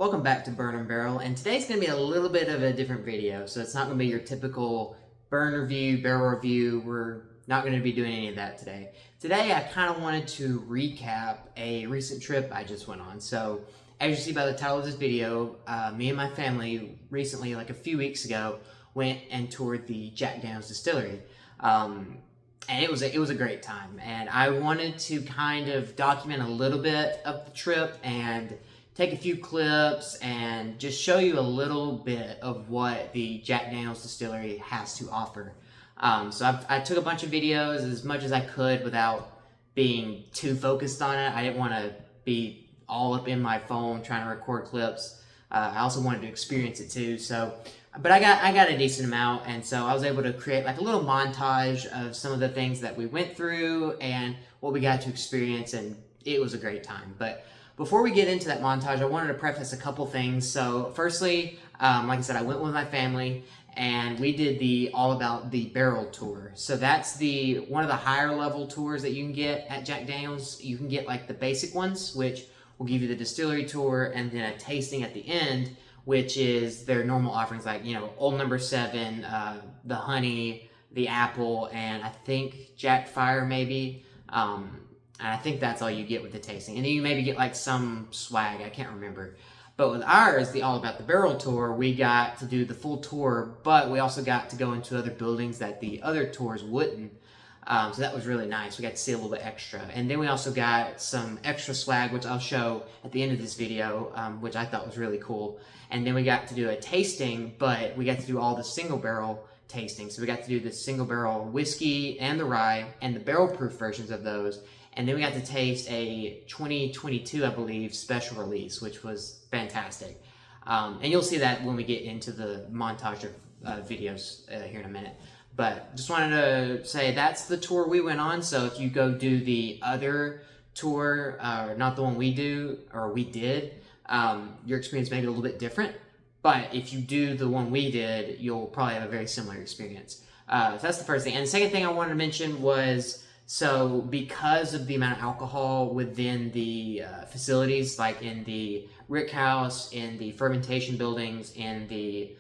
Welcome back to Burn and Barrel, and today's going to be a little bit of a different video. So it's not going to be your typical burn review, barrel review. We're not going to be doing any of that today. Today I kind of wanted to recap a recent trip I just went on. So as you see by the title of this video, me and my family recently, like a few weeks ago, went and toured the Jack Daniel's Distillery. And it was a great time, and I wanted to kind of document a little bit of the trip and take a few clips and just show you a little bit of what the Jack Daniel's Distillery has to offer. So I took a bunch of videos as much as I could without being too focused on it. I didn't want to be all up in my phone trying to record clips. I also wanted to experience it too. But I got a decent amount, and so I was able to create like a little montage of some of the things that we went through and what we got to experience, and it was a great time. But before we get into that montage, I wanted to preface a couple things. So firstly, like I said, I went with my family, and we did the All About the Barrel tour. So that's one of the higher level tours that you can get at Jack Daniel's. You can get like the basic ones, which will give you the distillery tour, and then a tasting at the end, which is their normal offerings, like, Old Number 7, the honey, the apple, and I think Jack Fire maybe. And I think that's all you get with the tasting. And then you maybe get like some swag, I can't remember. But with ours, the All About the Barrel tour, we got to do the full tour, but we also got to go into other buildings that the other tours wouldn't. So that was really nice. We got to see a little bit extra. And then we also got some extra swag, which I'll show at the end of this video, which I thought was really cool. And then we got to do a tasting, but we got to do all the single barrel tasting. So we got to do the single barrel whiskey and the rye and the barrel proof versions of those. And then we got to taste a 2022, I believe, special release, which was fantastic. And you'll see that when we get into the montage of videos here in a minute. But just wanted to say that's the tour we went on. So if you go do the other tour, not the one we did, your experience may be a little bit different. But if you do the one we did, you'll probably have a very similar experience. So that's the first thing. And the second thing I wanted to mention was, so because of the amount of alcohol within the facilities, like in the rick house, in the fermentation buildings, in the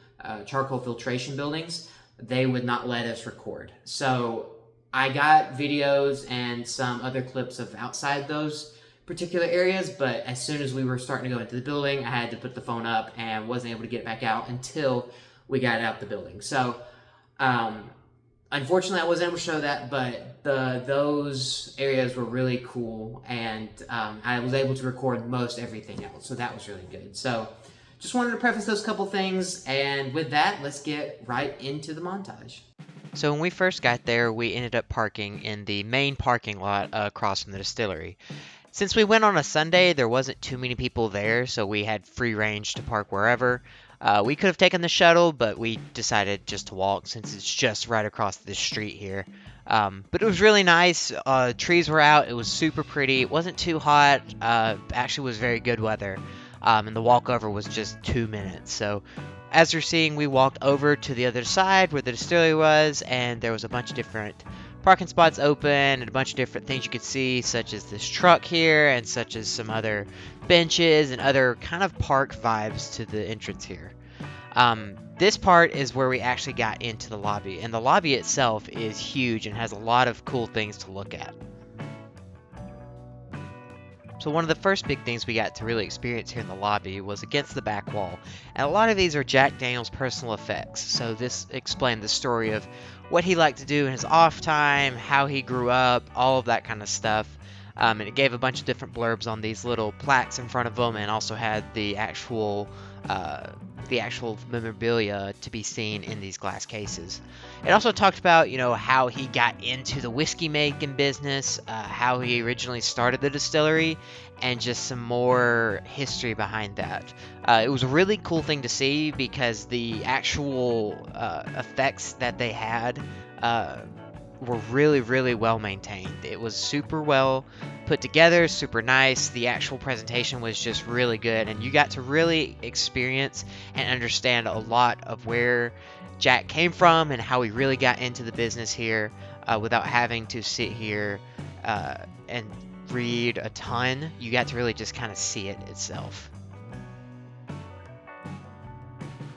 charcoal filtration buildings, they would not let us record. So I got videos and some other clips of outside those particular areas, but as soon as we were starting to go into the building, I had to put the phone up and wasn't able to get it back out until we got out the building. So unfortunately, I wasn't able to show that, but those areas were really cool, and I was able to record most everything else, so that was really good. So just wanted to preface those couple things, and with that, let's get right into the montage. So when we first got there, we ended up parking in the main parking lot across from the distillery. Since we went on a Sunday, there wasn't too many people there, so we had free range to park wherever. We could have taken the shuttle, but we decided just to walk since it's just right across the street here. But it was really nice. Trees were out. It was super pretty. It wasn't too hot. Actually was very good weather. And the walkover was just 2 minutes. So as you're seeing, we walked over to the other side where the distillery was, and there was a bunch of different parking spots open and a bunch of different things you could see, such as this truck here and such as some other benches and other kind of park vibes to the entrance here. This part is where we actually got into the lobby, and the lobby itself is huge and has a lot of cool things to look at. So one of the first big things we got to really experience here in the lobby was against the back wall. And a lot of these are Jack Daniel's personal effects. So this explained the story of what he liked to do in his off time, how he grew up, all of that kind of stuff. And it gave a bunch of different blurbs on these little plaques in front of them, and also had the actual memorabilia to be seen in these glass cases. It also talked about, how he got into the whiskey making business, how he originally started the distillery, and just some more history behind that. It was a really cool thing to see because the actual effects that they had were really, really well maintained. It was super well put together, super nice. The actual presentation was just really good, and you got to really experience and understand a lot of where Jack came from and how he really got into the business here without having to sit here and read a ton. You got to really just kind of see it itself.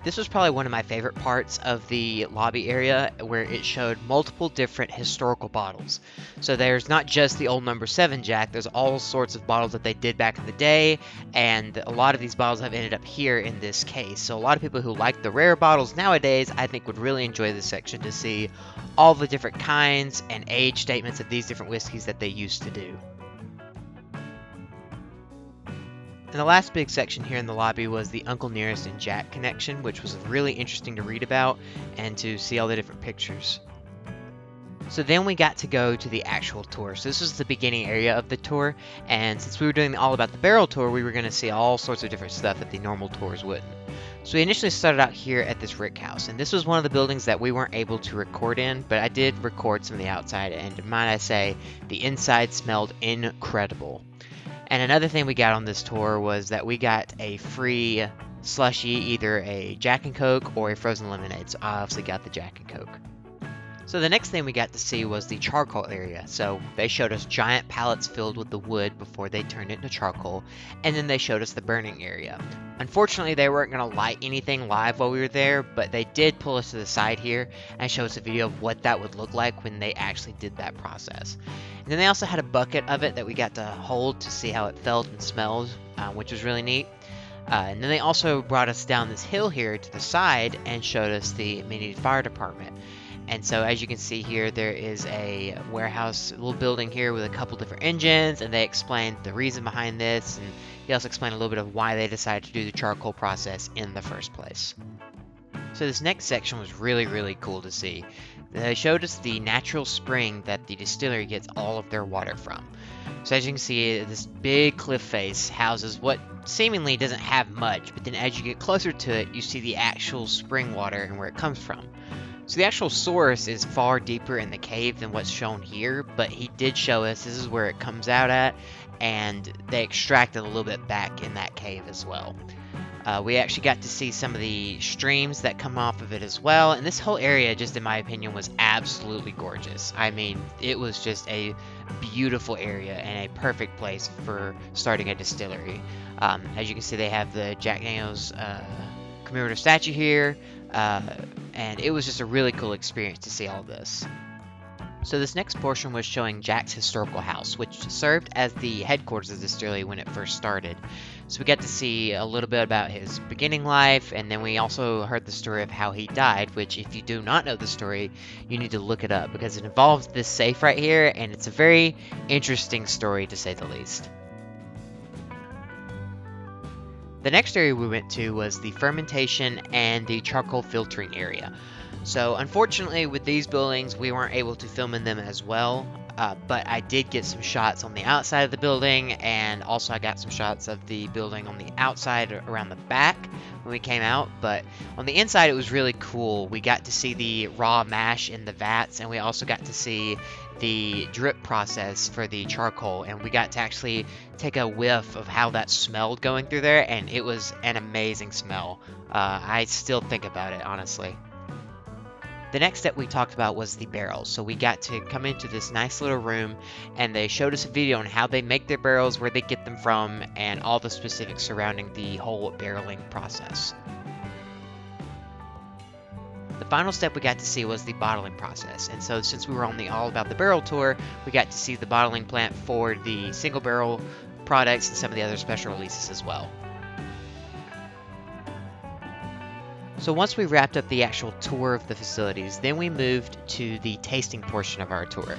This was probably one of my favorite parts of the lobby area, where it showed multiple different historical bottles. So there's not just the old number 7 Jack, there's all sorts of bottles that they did back in the day, and a lot of these bottles have ended up here in this case. So a lot of people who like the rare bottles nowadays, I think, would really enjoy this section to see all the different kinds and age statements of these different whiskeys that they used to do. And the last big section here in the lobby was the Uncle Nearest and Jack connection, which was really interesting to read about and to see all the different pictures. So then we got to go to the actual tour. So this was the beginning area of the tour, and since we were doing the All About the Barrel tour, we were going to see all sorts of different stuff that the normal tours wouldn't. So we initially started out here at this rick house, and this was one of the buildings that we weren't able to record in, but I did record some of the outside, and might I say, the inside smelled incredible. And another thing we got on this tour was that we got a free slushie, either a Jack and Coke or a frozen lemonade. So I obviously got the Jack and Coke. So the next thing we got to see was the charcoal area. So they showed us giant pallets filled with the wood before they turned it into charcoal, and then they showed us the burning area. Unfortunately, they weren't going to light anything live while we were there, but they did pull us to the side here and show us a video of what that would look like when they actually did that process. And then they also had a bucket of it that we got to hold to see how it felt and smelled, which was really neat. And then they also brought us down this hill here to the side and showed us the Mini Fire Department. And so as you can see here, there is a warehouse, a little building here with a couple different engines, and they explained the reason behind this, and he also explained a little bit of why they decided to do the charcoal process in the first place. So this next section was really, really cool to see. They showed us the natural spring that the distillery gets all of their water from. So as you can see, this big cliff face houses what seemingly doesn't have much, but then as you get closer to it, you see the actual spring water and where it comes from. So the actual source is far deeper in the cave than what's shown here, but he did show us this is where it comes out at, and they extracted a little bit back in that cave as well. We actually got to see some of the streams that come off of it as well, and this whole area, just in my opinion, was absolutely gorgeous. I mean, it was just a beautiful area and a perfect place for starting a distillery. As you can see, they have the Jack Daniel's commemorative statue here, and it was just a really cool experience to see all this. So this next portion was showing Jack's historical house, which served as the headquarters of the distillery when it first started. So we got to see a little bit about his beginning life, and then we also heard the story of how he died, which if you do not know the story, you need to look it up, because it involves this safe right here, and it's a very interesting story to say the least. The next area we went to was the fermentation and the charcoal filtering area. So unfortunately with these buildings we weren't able to film in them as well, but I did get some shots on the outside of the building, and also I got some shots of the building on the outside around the back when we came out. But on the inside it was really cool. We got to see the raw mash in the vats, and we also got to see the drip process for the charcoal, and we got to actually take a whiff of how that smelled going through there, and it was an amazing smell. I still think about it, honestly. The next step we talked about was the barrels. So we got to come into this nice little room, and they showed us a video on how they make their barrels, where they get them from, and all the specifics surrounding the whole barreling process. The final step we got to see was the bottling process, and so since we were on the All About the Barrel tour, we got to see the bottling plant for the single barrel products and some of the other special releases as well. So once we wrapped up the actual tour of the facilities, then we moved to the tasting portion of our tour.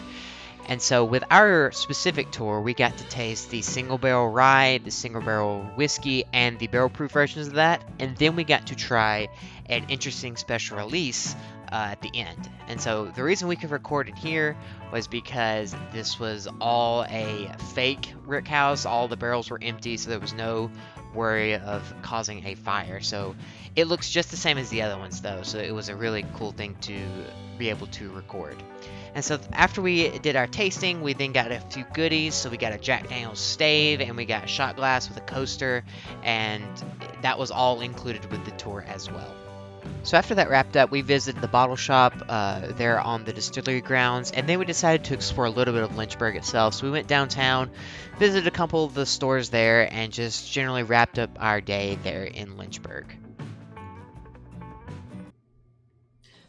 And so with our specific tour, we got to taste the single barrel rye, the single barrel whiskey, and the barrel proof versions of that. And then we got to try an interesting special release at the end. And so the reason we could record it here was because this was all a fake rick house. All the barrels were empty, so there was no worry of causing a fire. So it looks just the same as the other ones though, so it was a really cool thing to be able to record. And so after we did our tasting, we then got a few goodies. So we got a Jack Daniel's stave, and we got a shot glass with a coaster, and that was all included with the tour as well. So after that wrapped up, we visited the bottle shop there on the distillery grounds, and then we decided to explore a little bit of Lynchburg itself. So we went downtown, visited a couple of the stores there, and just generally wrapped up our day there in Lynchburg.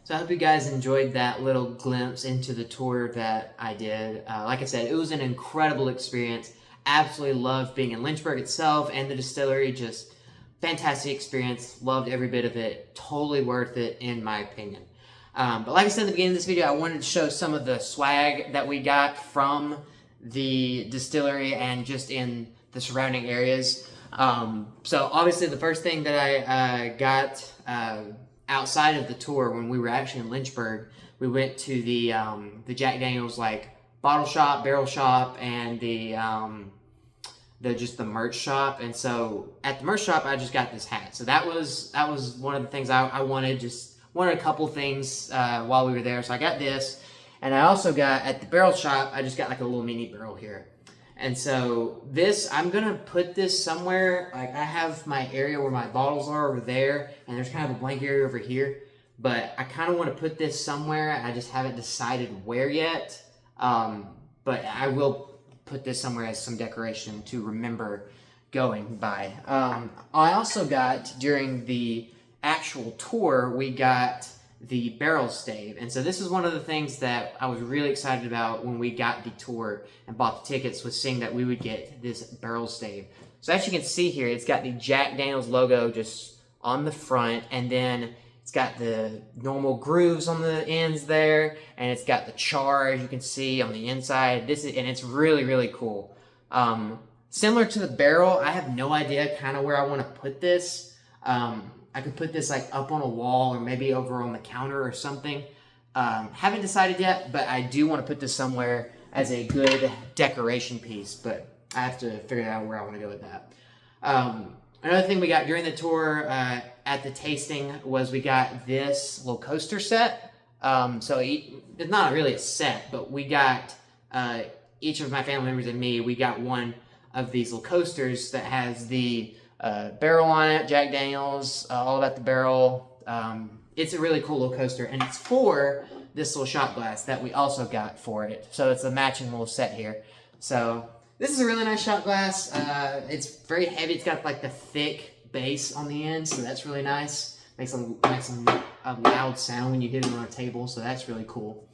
So I hope you guys enjoyed that little glimpse into the tour that I did. Like I said, it was an incredible experience. Absolutely loved being in Lynchburg itself and the distillery. Just fantastic experience. Loved every bit of it. Totally worth it in my opinion. But like I said at the beginning of this video, I wanted to show some of the swag that we got from the distillery and just in the surrounding areas. So obviously the first thing that I got outside of the tour, when we were actually in Lynchburg, we went to the Jack Daniel's like bottle shop, barrel shop, and the merch shop. And so at the merch shop, I just got this hat. So that was one of the things I wanted. Just wanted a couple things while we were there. So I got this, and I also got at the barrel shop. I just got like a little mini barrel here. And so this, I'm going to put this somewhere. Like I have my area where my bottles are over there, and there's kind of a blank area over here. But I kind of want to put this somewhere. I just haven't decided where yet. But I will put this somewhere as some decoration to remember going by. I also got, during the actual tour, we got the barrel stave. And so this is one of the things that I was really excited about when we got the tour and bought the tickets, was seeing that we would get this barrel stave. So as you can see here, it's got the Jack Daniel's logo just on the front, and then it's got the normal grooves on the ends there, and it's got the char, as you can see, on the inside. And it's really, really cool. Similar to the barrel, I have no idea kind of where I want to put this. I could put this like up on a wall or maybe over on the counter or something. Haven't decided yet, but I do want to put this somewhere as a good decoration piece, but I have to figure out where I want to go with that. Another thing we got during the tour at the tasting was we got this little coaster set. So it's not really a set, but we got, each of my family members and me, we got one of these little coasters that has the barrel on it, Jack Daniel's, all about the barrel. It's a really cool little coaster, and it's for this little shot glass that we also got for it. So it's a matching little set here. So this is a really nice shot glass. It's very heavy. It's got like the thick base on the end, so that's really nice. Makes a loud sound when you hit it on a table, so that's really cool.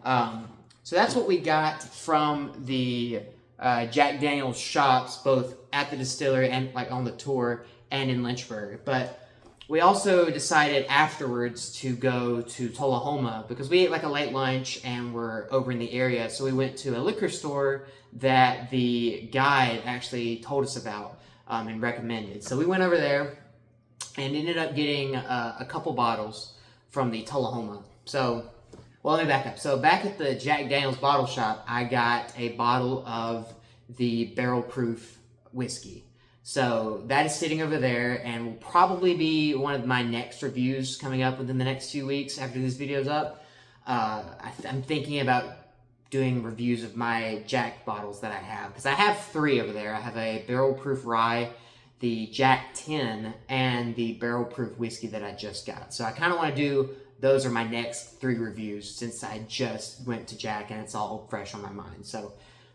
So that's what we got from the Jack Daniel's shops, both at the distillery and like on the tour and in Lynchburg. But we also decided afterwards to go to Tullahoma because we ate like a late lunch and we're over in the area. So we went to a liquor store that the guide actually told us about and recommended. So we went over there and ended up getting a couple bottles from the Tullahoma. So, well, let me back up. So back at the Jack Daniel's bottle shop, I got a bottle of the barrel proof whiskey. So that is sitting over there and will probably be one of my next reviews coming up within the next few weeks after this video's up. I'm thinking about doing reviews of my Jack bottles that I have, because I have 3 over there. I have a barrel proof rye, the Jack 10, and the barrel proof whiskey that I just got. So I kind of want to do, those are my next 3 reviews since I just went to Jack and it's all fresh on my mind. So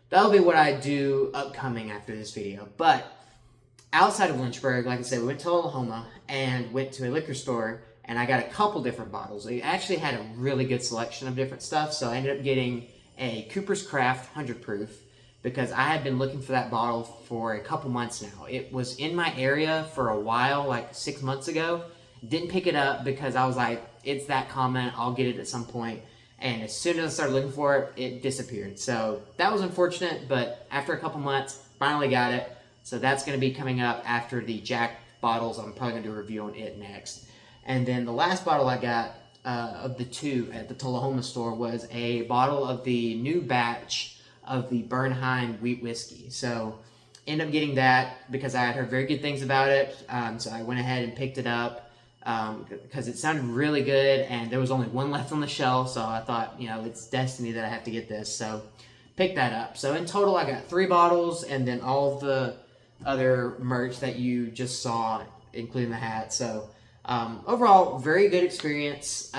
that'll be what I do upcoming after this video. But outside of Lynchburg, like I said, we went to Tullahoma and went to a liquor store, and I got a couple different bottles. They actually had a really good selection of different stuff, so I ended up getting a Cooper's Craft 100 proof because I had been looking for that bottle for a couple months now. It was in my area for a while, like 6 months ago. Didn't pick it up because I was like, it's that common, I'll get it at some point. And as soon as I started looking for it, it disappeared. So that was unfortunate, but after a couple months, finally got it. So that's going to be coming up after the Jack bottles. I'm probably going to do a review on it next. And then the last bottle I got of the 2 at the Tullahoma store was a bottle of the new batch of the Bernheim wheat whiskey. So ended up getting that because I had heard very good things about it. So I went ahead and picked it up because it sounded really good, and there was only one left on the shelf. So I thought, you know, it's destiny that I have to get this. So picked that up. So in total, I got 3 bottles and then all of the other merch that you just saw, including the hat. So overall, very good experience,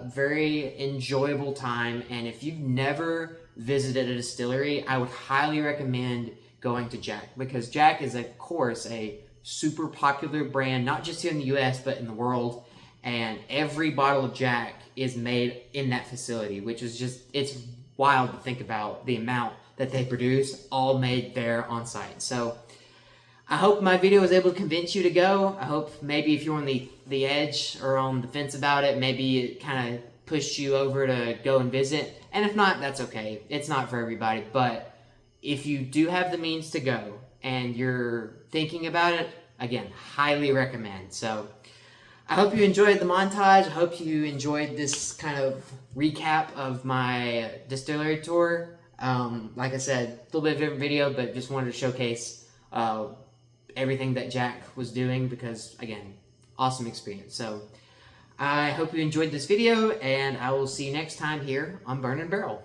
very enjoyable time. And if you've never visited a distillery, I would highly recommend going to Jack, because Jack is, of course, a super popular brand, not just here in the US, but in the world. and every bottle of Jack is made in that facility, which is just, it's wild to think about the amount that they produce, all made there on site. So I hope my video was able to convince you to go. I hope maybe if you're on the edge or on the fence about it, maybe it kind of pushed you over to go and visit. And if not, that's okay. It's not for everybody. But if you do have the means to go and you're thinking about it, again, highly recommend. So I hope you enjoyed the montage. I hope you enjoyed this kind of recap of my distillery tour. Like I said, a little bit of a different video, but just wanted to showcase everything that Jack was doing because, again, awesome experience. So I hope you enjoyed this video, and I will see you next time here on Burn and Barrel.